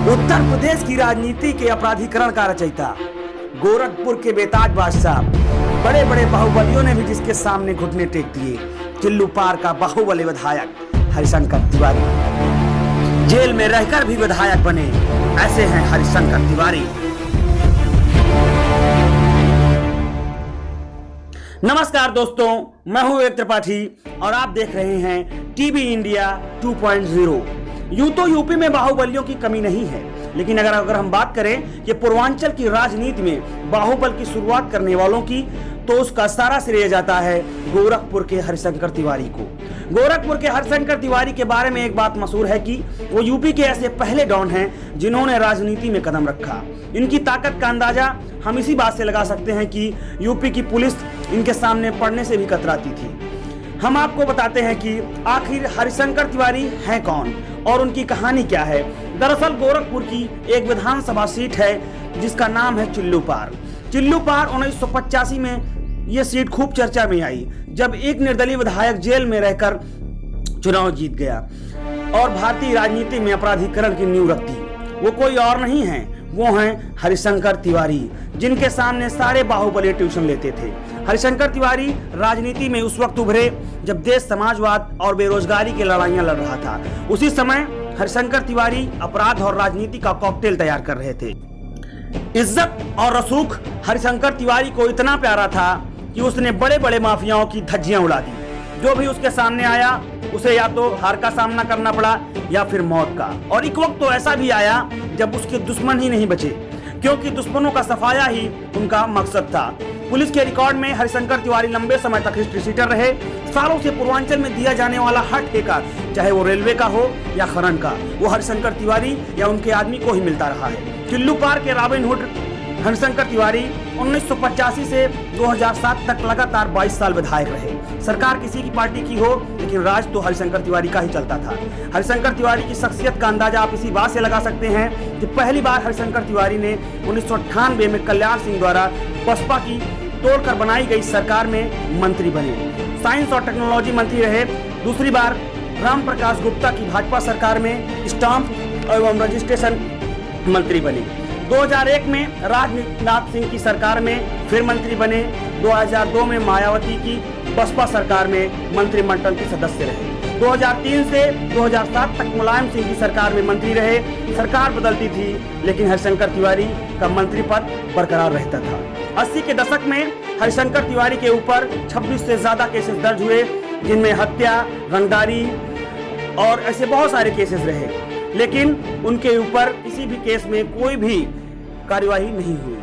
उत्तर प्रदेश की राजनीति के अपराधीकरण का रचयिता, गोरखपुर के बेताज बादशाह, बड़े बड़े बाहुबलियों ने भी जिसके सामने घुटने टेक दिए, चिल्लू पार का बाहुबली विधायक हरिशंकर तिवारी जेल में रहकर भी विधायक बने। ऐसे हैं हरिशंकर तिवारी। नमस्कार दोस्तों, मैं हूं विवेक त्रिपाठी और आप देख रहे हैं टीवी इंडिया 2.0। यूं तो यूपी में बाहुबलियों की कमी नहीं है, लेकिन अगर हम बात करें कि पूर्वांचल की राजनीति में बाहुबल की शुरुआत करने वालों की, तो उसका सारा श्रेय जाता है गोरखपुर के हरिशंकर तिवारी को। गोरखपुर के हरिशंकर तिवारी के बारे में एक बात मशहूर है कि वो यूपी के ऐसे पहले डॉन हैं जिन्होंने राजनीति में कदम रखा। इनकी ताकत का अंदाजा हम इसी बात से लगा सकते हैं कि यूपी की पुलिस इनके सामने पड़ने से भी कतराती थी। हम आपको बताते हैं कि आखिर हरिशंकर तिवारी हैं कौन और उनकी कहानी क्या है। दरअसल गोरखपुर की एक विधानसभा सीट है जिसका नाम है चिल्लू पार। चिल्लू पार 1985 में ये सीट खूब चर्चा में आई, जब एक निर्दलीय विधायक जेल में रहकर चुनाव जीत गया और भारतीय राजनीति में अपराधीकरण की नींव रख दी। वो कोई और नहीं है, वो हैं हरिशंकर तिवारी, जिनके सामने सारे बाहुबली ट्यूशन लेते थे। हरिशंकर तिवारी राजनीति में उस वक्त उभरे जब देश समाजवाद और बेरोजगारी की लड़ाइयां लड़ रहा था। उसी समय हरिशंकर तिवारी अपराध और राजनीति का कॉकटेल तैयार कर रहे थे। इज्जत और रसूख हरिशंकर तिवारी को इतना प्यारा था कि उसने बड़े बड़े माफियाओं की धज्जियां उड़ा दी। जो भी उसके सामने आया उसे या तो हार का सामना करना पड़ा या फिर मौत का। और एक वक्त तो ऐसा भी आया जब उसके दुश्मन ही नहीं बचे, क्योंकि दुश्मनों का सफाया ही उनका मकसद था। पुलिस के रिकॉर्ड में हरिशंकर तिवारी लंबे समय तक हिस्ट्री शीटर रहे। सालों से पूर्वांचल में दिया जाने वाला हर ठेका, चाहे वो रेलवे का हो या खनन का, वो हरिशंकर तिवारी या उनके आदमी को ही मिलता रहा है। चिल्लू पार के रॉबिन हुड हरिशंकर तिवारी 1985 से 2007 तक लगातार 22 साल विधायक रहे। सरकार किसी की पार्टी की हो, लेकिन राज तो हरिशंकर तिवारी का ही चलता था। हरिशंकर तिवारी की शख्सियत का अंदाजा आप इसी बात से लगा सकते हैं कि पहली बार हरिशंकर तिवारी ने 1998 में कल्याण सिंह द्वारा बसपा की तोड़कर बनाई गई सरकार में मंत्री बने। साइंस और टेक्नोलॉजी मंत्री रहे। दूसरी बार राम प्रकाश गुप्ता की भाजपा सरकार में स्टाम्प एवं रजिस्ट्रेशन मंत्री बने। 2001 में राजनाथ सिंह की सरकार में फिर मंत्री बने। 2002 में मायावती की बसपा सरकार में मंत्रिमंडल के सदस्य रहे। 2003 से 2007 तक मुलायम सिंह की सरकार में मंत्री रहे। सरकार बदलती थी, लेकिन हरिशंकर तिवारी का मंत्री पद बरकरार रहता था। 80 के दशक में हरिशंकर तिवारी के ऊपर 26 से ज्यादा केसेस दर्ज हुए, जिनमें हत्या, रंगदारी और ऐसे बहुत सारे केसेस रहे, लेकिन उनके ऊपर किसी भी केस में कोई भी कार्यवाही नहीं हुई।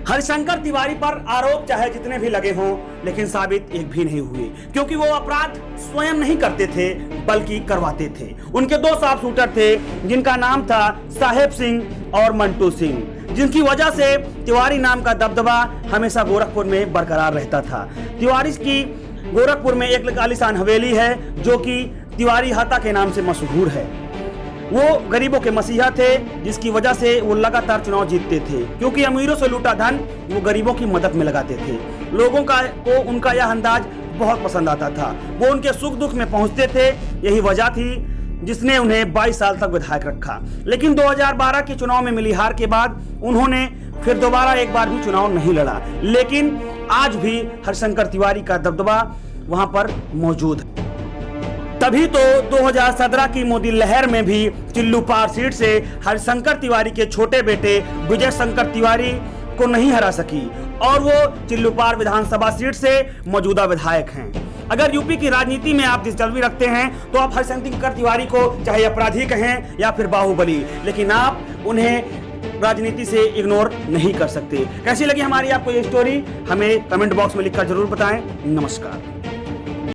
हरिशंकर तिवारी पर आरोप चाहे जितने भी लगे हों, लेकिन साबित एक भी नहीं हुए, क्योंकि वो अपराध स्वयं नहीं करते थे बल्कि करवाते थे। उनके दो साफ शूटर थे, जिनका नाम था साहेब सिंह और मंटू सिंह, जिनकी वजह से तिवारी नाम का दबदबा हमेशा गोरखपुर में बरकरार रहता था। तिवारी की गोरखपुर में एक आलीशान हवेली है जो कि तिवारी हाता के नाम से मशहूर है। वो गरीबों के मसीहा थे, जिसकी वजह से वो लगातार चुनाव जीतते थे, क्योंकि अमीरों से लूटा धन वो गरीबों की मदद में लगाते थे। लोगों को उनका यह अंदाज बहुत पसंद आता था। वो उनके सुख दुख में पहुंचते थे। यही वजह थी जिसने उन्हें 22 साल तक विधायक रखा। लेकिन 2012 के चुनाव में मिली हार के बाद उन्होंने फिर दोबारा एक बार भी चुनाव नहीं लड़ा, लेकिन आज भी हरिशंकर तिवारी का दबदबा वहां पर मौजूद है। तभी तो 2017 की मोदी लहर में भी चिल्लू पार सीट से हरिशंकर तिवारी के छोटे बेटे विजय शंकर तिवारी को नहीं हरा सकी और वो चिल्लू पार विधानसभा सीट से मौजूदा विधायक हैं। अगर यूपी की राजनीति में आप दिलचस्पी रखते हैं तो आप हरिशंकर तिवारी को चाहे अपराधी कहें या फिर बाहुबली, लेकिन आप उन्हें राजनीति से इग्नोर नहीं कर सकते। कैसी लगी हमारी आपको ये स्टोरी, हमें कमेंट बॉक्स में लिखकर जरूर बताएं। नमस्कार।